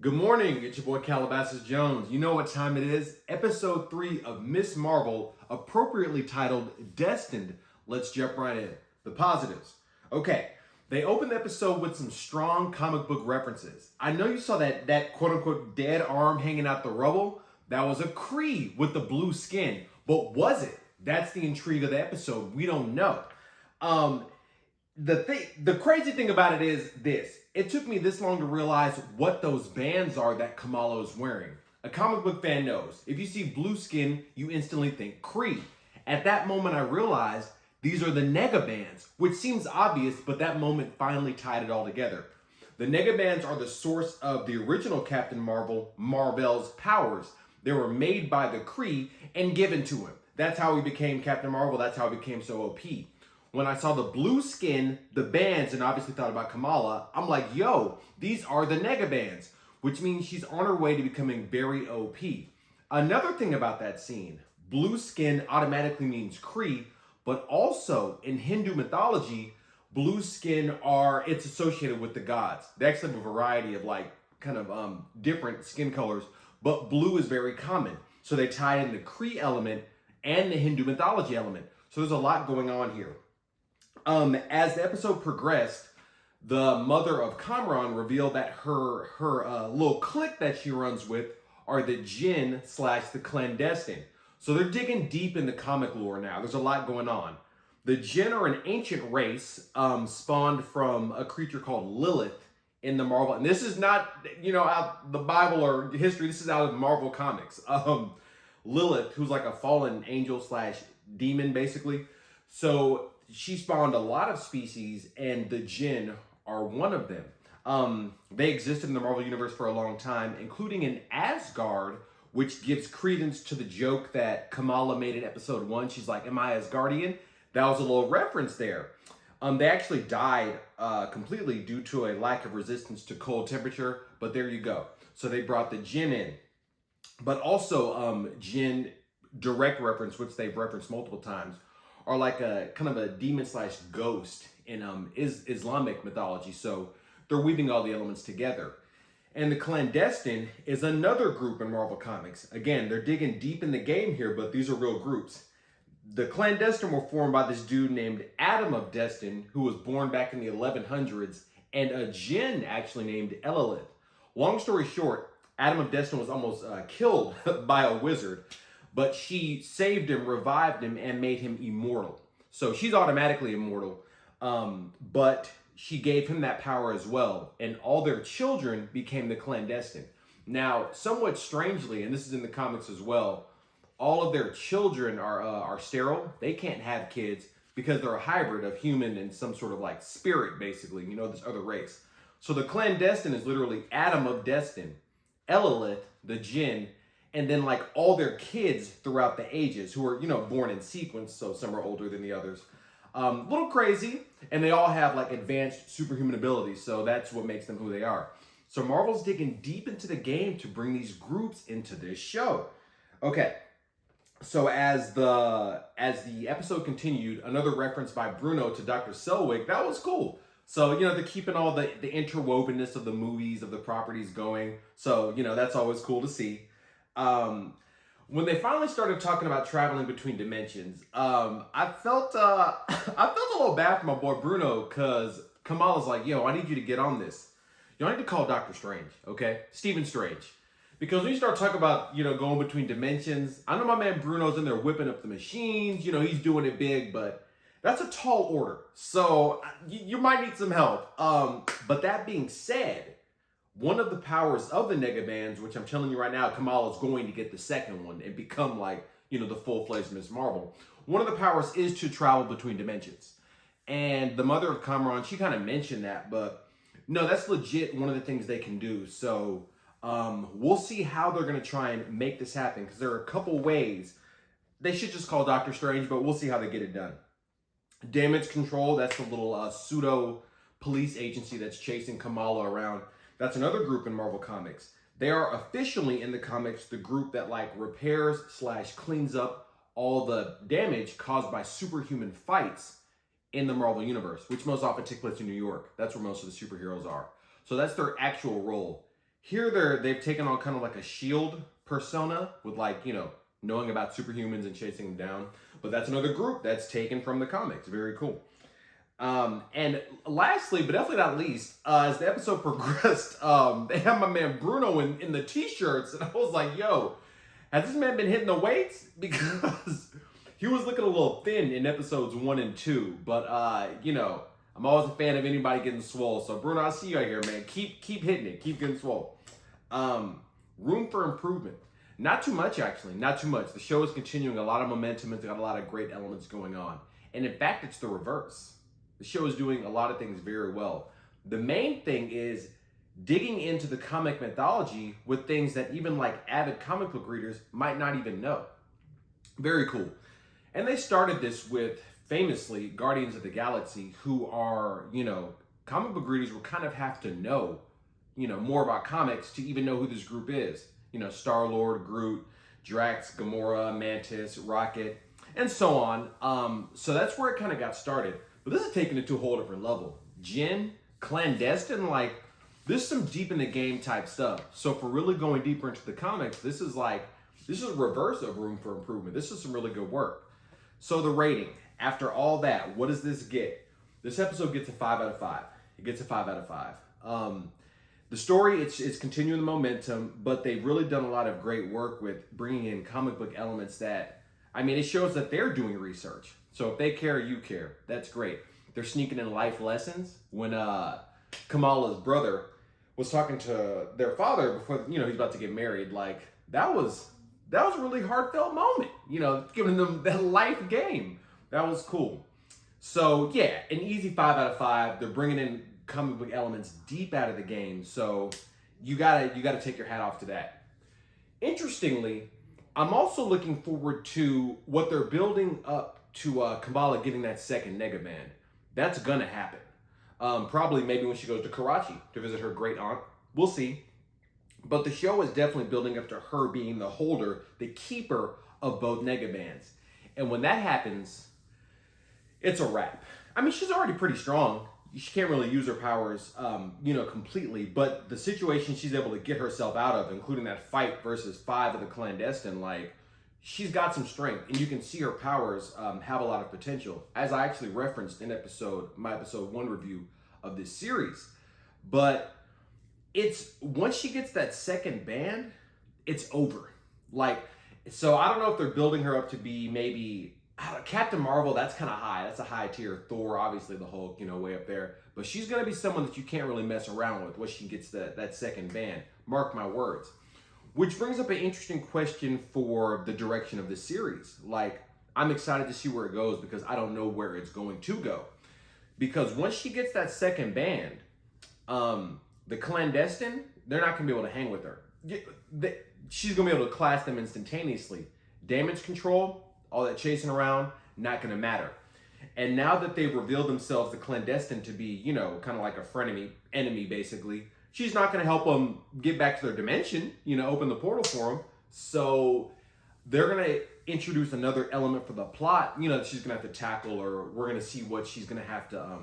Good morning, it's your boy Calabasas Jones. You know what time it is? Episode 3 of Miss Marvel, appropriately titled Destined. Let's jump right in. The positives. Okay, they opened the episode with some strong comic book references. I know you saw that quote-unquote dead arm hanging out the rubble. That was a Kree with the blue skin. But was it? That's the intrigue of the episode. We don't know. The crazy thing about it is this. It took me this long to realize what those bands are that Kamala is wearing. A comic book fan knows. If you see blue skin, you instantly think Kree. At that moment, I realized these are the Nega-Bands, which seems obvious, but that moment finally tied it all together. The Nega-Bands are the source of the original Captain Marvel's powers. They were made by the Kree and given to him. That's how he became Captain Marvel. That's how he became so OP. When I saw the blue skin, the bands, and obviously thought about Kamala, I'm like, yo, these are the Nega-Bands, which means she's on her way to becoming very OP. Another thing about that scene, blue skin automatically means Kree, but also in Hindu mythology, blue skin it's associated with the gods. They actually have a variety of different skin colors, but blue is very common. So they tie in the Kree element and the Hindu mythology element. So there's a lot going on here. As the episode progressed, the mother of Kamran revealed that her little clique that she runs with are the Jinn / the Clandestine. So they're digging deep in the comic lore now. There's a lot going on. The Jinn are an ancient race spawned from a creature called Lilith in the Marvel. And this is not, out the Bible or history. This is out of Marvel comics. Lilith, who's like a fallen angel / demon, basically. So she spawned a lot of species, and the Jinn are one of them. They existed in the Marvel Universe for a long time, including in Asgard, which gives credence to the joke that Kamala made in episode 1. She's like, am I Asgardian? That was a little reference there. They actually died completely due to a lack of resistance to cold temperature, but there you go. So they brought the Jinn in. But also, Jinn, direct reference, which they've referenced multiple times, are like a kind of a demon / ghost in Islamic mythology. So they're weaving all the elements together. And the Clandestine is another group in Marvel Comics. Again, they're digging deep in the game here, but these are real groups. The Clandestine were formed by this dude named Adam of Destin, who was born back in the 1100s, and a Jinn actually named Elilith. Long story short, Adam of Destin was almost killed by a wizard, but she saved him, revived him, and made him immortal. So she's automatically immortal, but she gave him that power as well. And all their children became the Clandestine. Now, somewhat strangely, and this is in the comics as well, all of their children are sterile. They can't have kids because they're a hybrid of human and some sort of like spirit, basically, this other race. So the Clandestine is literally Adam of Destin, Elilith, the Jinn, and then like all their kids throughout the ages who are, born in sequence. So some are older than the others. Little crazy. And they all have like advanced superhuman abilities. So that's what makes them who they are. So Marvel's digging deep into the game to bring these groups into this show. Okay. So as the episode continued, another reference by Bruno to Dr. Selwig, that was cool. So, they're keeping all the interwovenness of the movies, of the properties going. So, that's always cool to see. When they finally started talking about traveling between dimensions, I felt a little bad for my boy Bruno, because Kamala's like, yo, I need you to get on this. You need to call Doctor Strange, okay? Stephen Strange. Because when you start talking about, going between dimensions, I know my man Bruno's in there whipping up the machines, he's doing it big, but that's a tall order. So you might need some help. But that being said, one of the powers of the Nega-Bands, which I'm telling you right now, Kamala's going to get the second one and become like, the full-fledged Miss Marvel. One of the powers is to travel between dimensions. And the mother of Kamran, she kind of mentioned that, but no, that's legit one of the things they can do. So we'll see how they're going to try and make this happen, because there are a couple ways. They should just call Doctor Strange, but we'll see how they get it done. Damage Control, that's the little pseudo police agency that's chasing Kamala around. That's another group in Marvel Comics. They are officially in the comics the group that like repairs / cleans up all the damage caused by superhuman fights in the Marvel Universe, which most often take place in New York. That's where most of the superheroes are. So that's their actual role. Here they've taken on kind of like a shield persona with like, knowing about superhumans and chasing them down. But that's another group that's taken from the comics. Very cool. And lastly, but definitely not least, as the episode progressed, they had my man Bruno in the t-shirts, and I was like, yo, has this man been hitting the weights? Because he was looking a little thin in episodes 1 and 2, but I'm always a fan of anybody getting swole. So Bruno, I see you out here, man. Keep hitting it, keep getting swole. Room for improvement. Not too much, actually, not too much. The show is continuing a lot of momentum. It's got a lot of great elements going on. And in fact, it's the reverse. The show is doing a lot of things very well. The main thing is digging into the comic mythology with things that even like avid comic book readers might not even know. Very cool. And they started this with, famously, Guardians of the Galaxy, who are, comic book readers will kind of have to know, more about comics to even know who this group is. Star-Lord, Groot, Drax, Gamora, Mantis, Rocket, and so on. So that's where it kind of got started. But this is taking it to a whole different level. Jin, Clandestine, this is some deep in the game type stuff. So for really going deeper into the comics, this is a reverse of Room for Improvement. This is some really good work. So the rating, after all that, what does this get? This episode gets a 5 out of 5. It gets a 5 out of 5. The story, it's continuing the momentum, but they've really done a lot of great work with bringing in comic book elements that, it shows that they're doing research. So if they care, you care. That's great. They're sneaking in life lessons. When Kamala's brother was talking to their father before, he's about to get married, that was a really heartfelt moment, giving them that life game. That was cool. So yeah, an easy 5 out of 5. They're bringing in comic book elements deep out of the game. So you gotta take your hat off to that. Interestingly, I'm also looking forward to what they're building up to Kamala getting that second Nega-Band. That's gonna happen. Probably maybe when she goes to Karachi to visit her great aunt. We'll see. But the show is definitely building up to her being the holder, the keeper of both Nega-Bands. And when that happens, it's a wrap. She's already pretty strong. She can't really use her powers, completely. But the situation she's able to get herself out of, including that fight versus 5 of the Clandestine, she's got some strength, and you can see her powers have a lot of potential, as I actually referenced in my episode 1 review of this series. But it's once she gets that second band, it's over. So I don't know if they're building her up to be maybe Captain Marvel. That's kind of high. That's a high tier. Thor, obviously the Hulk, way up there. But she's gonna be someone that you can't really mess around with once she gets that second band. Mark my words. Which brings up an interesting question for the direction of this series. I'm excited to see where it goes because I don't know where it's going to go. Because once she gets that second band, the Clandestine, they're not going to be able to hang with her. She's going to be able to class them instantaneously. Damage control, all that chasing around, not going to matter. And now that they've revealed themselves, the Clandestine, to be, kind of like a frenemy, enemy basically, she's not going to help them get back to their dimension, open the portal for them. So they're going to introduce another element for the plot, that she's going to have to tackle, or we're going to see what she's going to have to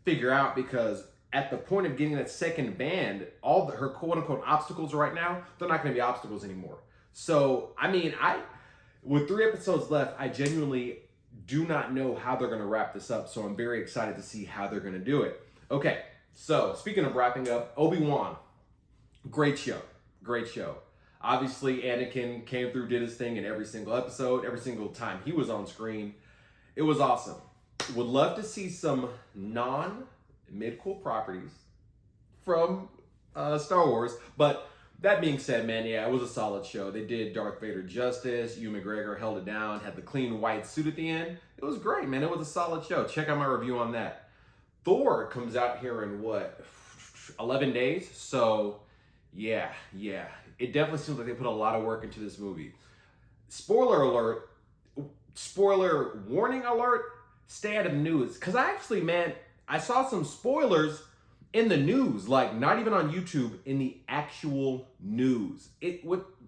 figure out, because at the point of getting that second band, all her quote unquote obstacles right now, they're not going to be obstacles anymore. So, with 3 episodes left, I genuinely do not know how they're going to wrap this up. So I'm very excited to see how they're going to do it. Okay. So, speaking of wrapping up, Obi-Wan, great show. Obviously, Anakin came through, did his thing in every single episode, every single time he was on screen. It was awesome. Would love to see some non-mid-cool properties from Star Wars. But that being said, man, yeah, it was a solid show. They did Darth Vader justice. Ewan McGregor held it down, had the clean white suit at the end. It was great, man. It was a solid show. Check out my review on that. Thor comes out here in 11 days? So, yeah. It definitely seems like they put a lot of work into this movie. Spoiler alert, spoiler warning alert, stay out of the news. Because I saw some spoilers in the news, not even on YouTube, in the actual news.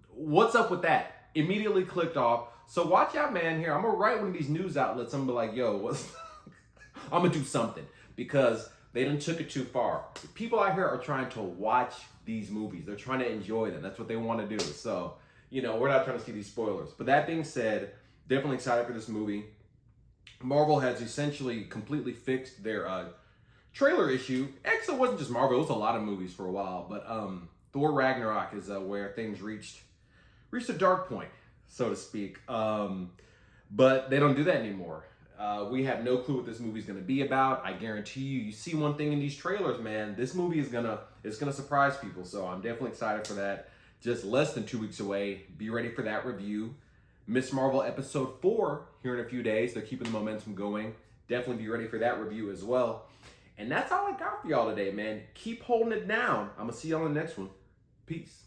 What's up with that? Immediately clicked off. So watch out, man, here. I'm going to write one of these news outlets. I'm going to be like, yo, I'm going to do something. Because they done took it too far. People out here are trying to watch these movies. They're trying to enjoy them. That's what they want to do. So, you know, we're not trying to see these spoilers. But that being said, definitely excited for this movie. Marvel has essentially completely fixed their trailer issue. Actually, it wasn't just Marvel. It was a lot of movies for a while. But Thor Ragnarok is where things reached a dark point, so to speak. But they don't do that anymore. We have no clue what this movie is going to be about. I guarantee you, you see one thing in these trailers, man, this movie is gonna surprise people. So I'm definitely excited for that. Just less than 2 weeks away. Be ready for that review. Miss Marvel episode 4 here in a few days. They're keeping the momentum going. Definitely be ready for that review as well. And that's all I got for y'all today, man. Keep holding it down. I'm gonna see y'all in the next one. Peace.